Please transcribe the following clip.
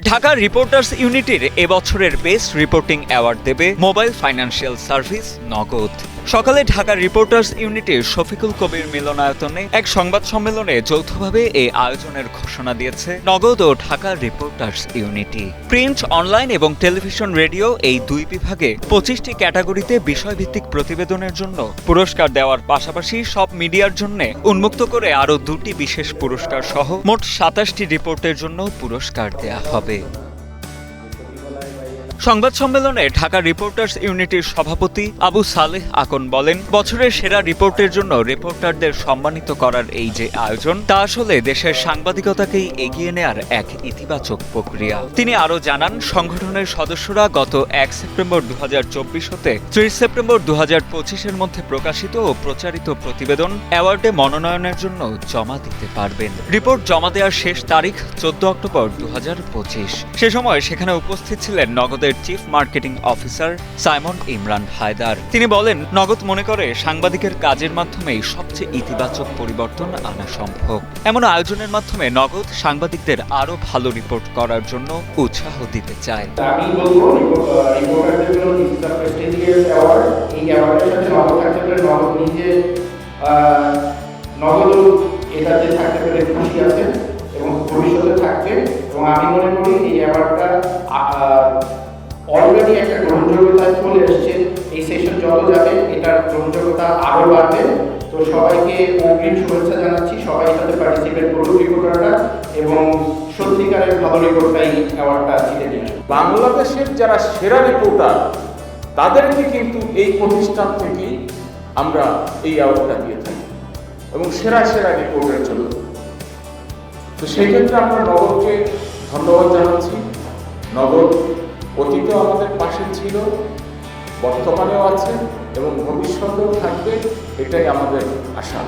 Dhaka reporters ইউনিটির এবছরের best reporting award দেবে mobile financial service নগদ। সকালে ঢাকা রিপোর্টার্স ইউনিটির শফিকুল কবির মিলনায়তনে এক সংবাদ সম্মেলনে যৌথভাবে এই আয়োজনের ঘোষণা দিয়েছে নগদ ও Dhaka reporters unity. Print, online এবং টেলিভিশন রেডিও এই দুই বিভাগে 25টি ক্যাটাগরিতে বিষয়ভিত্তিক প্রতিবেদনের জন্য পুরস্কার দেওয়ার পাশাপাশি সব মিডিয়ার জন্য উন্মুক্ত করে আরও 2টি বিশেষ পুরস্কার সহ মোট 27টি রিপোর্টের জন্য পুরস্কার দেয়া হবে। সংবাদ সম্মেলনে ঢাকা রিপোর্টার্স ইউনিটির সভাপতি আবু সালেহ আকন বলেন, বছরের সেরা রিপোর্টের জন্য রিপোর্টারদের সম্মানিত করার এই যে আয়োজন, তা আসলে দেশের সাংবাদিকতাকেই এগিয়ে নেয়ার এক ইতিবাচক প্রক্রিয়া। তিনি আরও জানান, সংগঠনের সদস্যরা গত 1 সেপ্টেম্বর 2024 হতে 30 সেপ্টেম্বর 2025-এর মধ্যে প্রকাশিত ও প্রচারিত প্রতিবেদন অ্যাওয়ার্ডে মনোনয়নের জন্য জমা দিতে পারবেন। রিপোর্ট জমা দেওয়ার শেষ তারিখ 14 অক্টোবর 2025। সে সময় সেখানে উপস্থিত ছিলেন নগদের chief marketing officer Simon Imran Haider. তিনি বলেন, নগদ মনে করে সাংবাদিকের কাজের মাধ্যমেই সবচেয়ে ইতিবাচক পরিবর্তন আনা সম্ভব। এমন আয়োজনের মাধ্যমে নগদ সাংবাদিকদের আরো ভালো রিপোর্ট করার জন্য উৎসাহ দিতে চায়। আমি বলবো রিপোর্টারদের জন্য this is a prestigious award. এই অ্যাওয়ার্ডের সাথে নগদ থাকতে পেরে নগদ নিজে নগদ এটাতে থাকতে পেরে খুশি আছে এবং ভবিষ্যতে থাকবে। এবং আমি মনে করি এই অ্যাওয়ার্ডটা অলরেডি একটা গ্রহণযোগ্যতায় চলে এসছে। এই সেশন যত যাবে এটার গ্রহণযোগ্যতা আরও বাড়বে। তো সবাইকে অগ্রিম শুভেচ্ছা জানাচ্ছি। সবাই সাথে পার্টিসিপেট করুন রিপোর্টাররা এবং সত্যিকারের ভালো রিপোর্টটাই অ্যাওয়ার্ডটা জিতে নিয়ে আসবে। বাংলাদেশের যারা সেরা রিপোর্টার তাদেরকে কিন্তু এই প্রতিষ্ঠান থেকেই আমরা এই অ্যাওয়ার্ডটা দিয়ে থাকি এবং সেরা সেরা রিপোর্টের জন্য। তো সেই ক্ষেত্রে আমরা নগদকে ধন্যবাদ জানাচ্ছি। নগদ অতীতেও আমাদের পাশে ছিল, বর্তমানেও আছে এবং ভবিষ্যতেও থাকবে, এটাই আমাদের আশা।